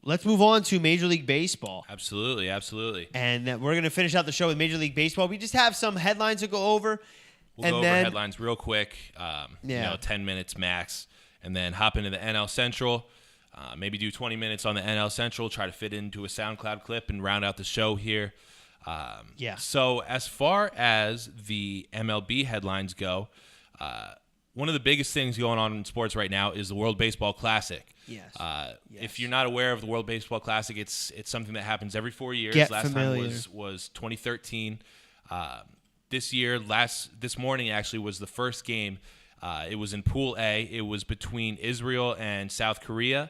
let's move on to Major League Baseball. Absolutely, absolutely. And we're going to finish out the show with Major League Baseball. We just have some headlines to go over. We'll go over headlines real quick, 10 minutes max, and then hop into the NL Central. Maybe do 20 minutes on the NL Central, try to fit into a SoundCloud clip and round out the show here. So as far as the MLB headlines go, one of the biggest things going on in sports right now is the World Baseball Classic. Yes. If you're not aware of the World Baseball Classic, it's something that happens every 4 years. Last time was 2013. This morning actually was the first game. It was in Pool A. It was between Israel and South Korea.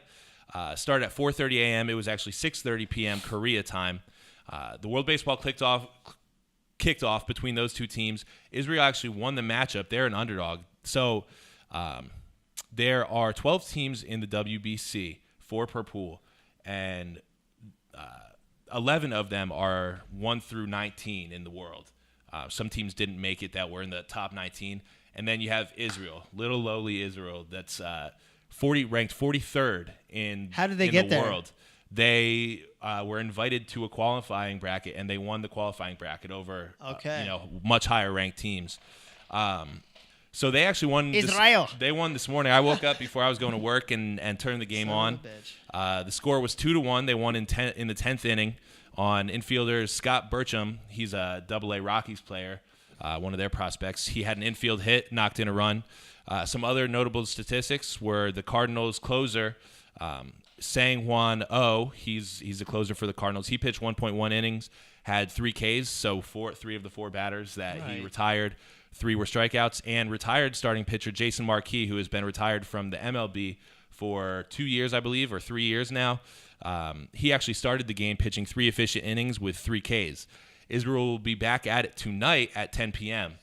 Started at 4:30 a.m. It was actually 6:30 p.m. Korea time. The World Baseball kicked off between those two teams. Israel actually won the matchup. They're an underdog. So there are 12 teams in the WBC, 4 per pool, and 11 of them are 1 through 19 in the world. Some teams didn't make it that were in the top 19. And then you have Israel, little lowly Israel, that's ranked 43rd in How did they get the there? world. They were invited to a qualifying bracket, and they won the qualifying bracket over much higher ranked teams. So they actually won. Israel. They won this morning. I woke up before I was going to work and turned the game on. The score was 2-1. They won in the 10th inning on infielder Scott Burcham. He's a Double-A Rockies player, one of their prospects. He had an infield hit, knocked in a run. Some other notable statistics were the Cardinals closer, Sang-Hwan Oh. He's a closer for the Cardinals. He pitched 1.1 innings, had 3 Ks, so 3 of the 4 batters that he retired. 3 were strikeouts, and retired starting pitcher Jason Marquis, who has been retired from the MLB for 2 years, I believe, or 3 years now. He actually started the game pitching 3 efficient innings with 3 Ks. Israel will be back at it tonight at 10 p.m.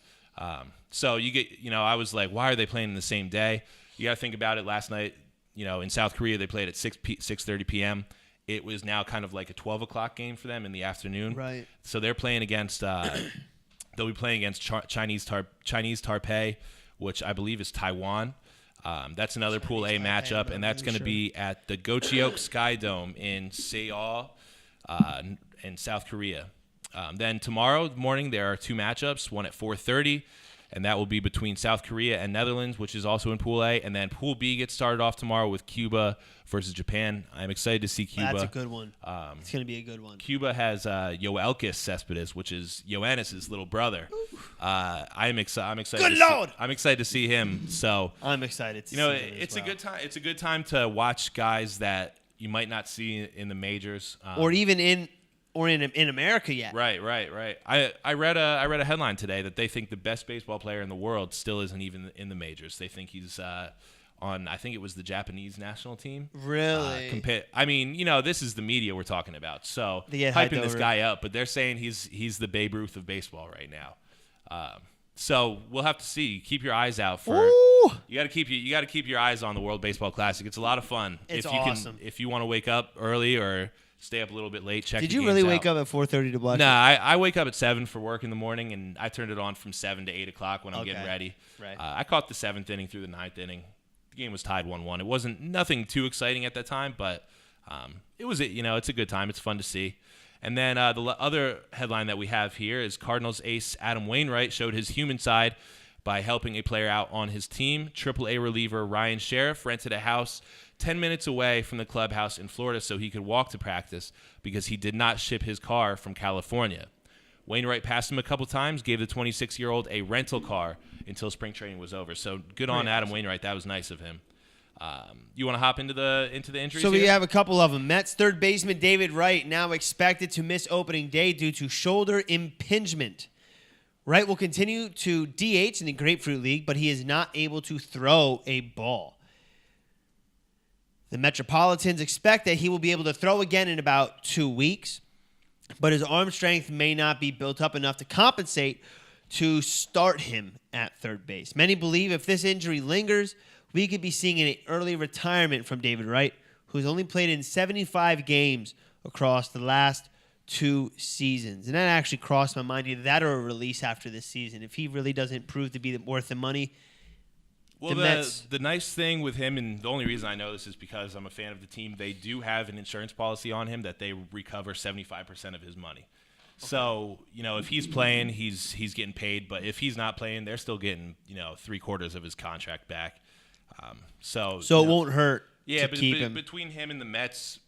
So you get, I was like, why are they playing in the same day? You got to think about it. Last night, in South Korea, they played at 6:30 p.m. It was now kind of like a 12 o'clock game for them in the afternoon. Right. So they're playing against. They'll be playing against Chinese Taipei, which I believe is Taiwan. That's another Pool A matchup, and that's going to be at the Gocheok Sky Dome in Seoul, in South Korea. Then tomorrow morning there are 2 matchups, one at 4:30, and that will be between South Korea and Netherlands, which is also in Pool A. And then Pool B gets started off tomorrow with Cuba versus Japan. I'm excited to see Cuba. That's a good one. It's going to be a good one. Cuba has Yoelkis Cespedes, which is Ioannis' little brother. I'm excited. Good Lord! I'm excited to see him. So I'm excited to see him it's a good time. It's a good time to watch guys that you might not see in the majors, or even in America yet. Right. I read a headline today that they think the best baseball player in the world still isn't even in the majors. They think he's on, I think it was the Japanese national team. Really? This is the media we're talking about. So hyping hyping this guy up, but they're saying he's the Babe Ruth of baseball right now. So we'll have to see. Keep your eyes out for. Ooh. You got to keep your eyes on the World Baseball Classic. It's a lot of fun. It's awesome. If you want to wake up early or stay up a little bit late, check. Did you really wake up at 4:30 to watch? Nah, I wake up at 7 for work in the morning, and I turned it on from 7 to 8 o'clock when I'm getting ready. Right. I caught the 7th inning through the 9th inning. The game was tied 1-1. It wasn't nothing too exciting at that time, but it was it's a good time. It's fun to see. And then the other headline that we have here is Cardinals ace Adam Wainwright showed his human side by helping a player out on his team. AAA reliever Ryan Sheriff rented a house 10 minutes away from the clubhouse in Florida so he could walk to practice because he did not ship his car from California. Wainwright passed him a couple times, gave the 26-year-old a rental car until spring training was over. So good on Adam Wainwright. That was nice of him. You want to hop into the injuries? So we here? have a couple of them. Mets third baseman David Wright now expected to miss opening day due to shoulder impingement. Wright will continue to DH in the Grapefruit League, but he is not able to throw a ball. The Metropolitans expect that he will be able to throw again in about 2 weeks, but his arm strength may not be built up enough to compensate to start him at third base. Many believe if this injury lingers, we could be seeing an early retirement from David Wright, who's only played in 75 games across the last 2 seasons. And that actually crossed my mind, either that or a release after this season. If he really doesn't prove to be worth the money, Well, Mets. the nice thing with him, and the only reason I know this is because I'm a fan of the team, they do have an insurance policy on him that they recover 75% of his money. Okay. So, if he's playing, he's getting paid. But if he's not playing, they're still getting, 3/4 of his contract back. So it won't hurt to keep him. Between him and the Mets,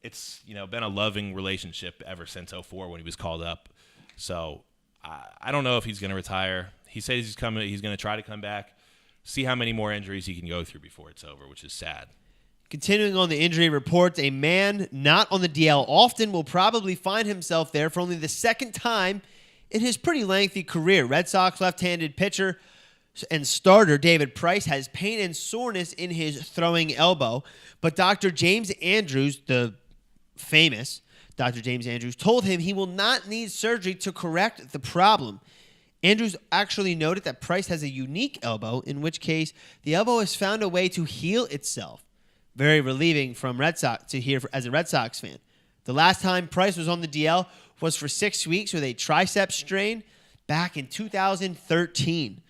it's, been a loving relationship ever since 2004 when he was called up. So I don't know if he's going to retire. He says he's going to try to come back, see how many more injuries he can go through before it's over, which is sad. Continuing on the injury reports, a man not on the DL often will probably find himself there for only the second time in his pretty lengthy career. Red Sox left-handed pitcher and starter David Price has pain and soreness in his throwing elbow, but Dr. James Andrews, the famous Dr. James Andrews, told him he will not need surgery to correct the problem. Andrews actually noted that Price has a unique elbow, in which case the elbow has found a way to heal itself. Very relieving from Red Sox to hear as a Red Sox fan. The last time Price was on the DL was for 6 weeks with a tricep strain back in 2013.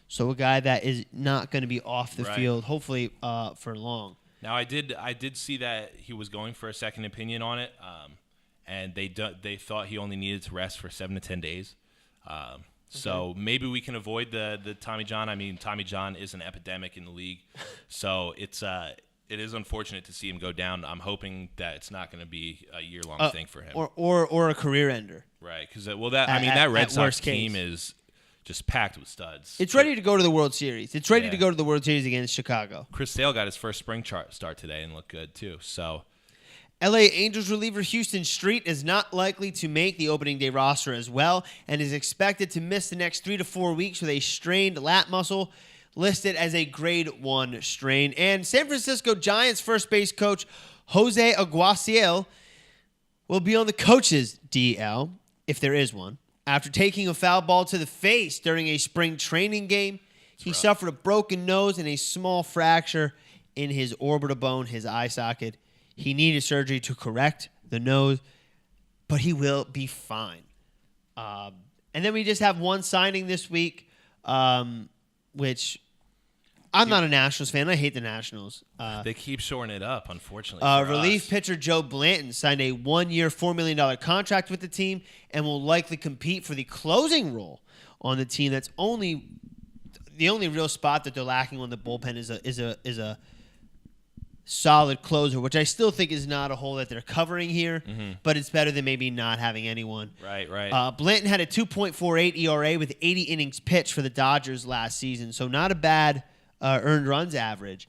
So a guy that is not going to be off the field, hopefully for long. Now I did see that he was going for a second opinion on it, and they thought he only needed to rest for 7 to 10 days. So maybe we can avoid the Tommy John. I mean, Tommy John is an epidemic in the league, so it is unfortunate to see him go down. I'm hoping that it's not going to be a year-long thing for him, or a career ender. Right? Because that Red Sox team is just packed with studs. It's ready to go to the World Series. It's ready to go to the World Series against Chicago. Chris Sale got his first spring start today and looked good too. So, LA Angels reliever Houston Street is not likely to make the opening day roster as well and is expected to miss the next 3 to 4 weeks with a strained lat muscle listed as a grade 1 strain. And San Francisco Giants first base coach Jose Aguaciel will be on the coach's DL, if there is one. After taking a foul ball to the face during a spring training game, he suffered a broken nose and a small fracture in his orbital bone, his eye socket. He needed surgery to correct the nose, but he will be fine. And then we just have one signing this week, which I'm not a Nationals fan. I hate the Nationals. They keep shoring it up, unfortunately. Relief pitcher Joe Blanton signed a 1-year, $4 million contract with the team and will likely compete for the closing role on the team. That's the only real spot that they're lacking on the bullpen is a solid closer, which I still think is not a hole that they're covering here, but it's better than maybe not having anyone. Right. Blanton had a 2.48 ERA with 80 innings pitched for the Dodgers last season, so not a bad earned runs average.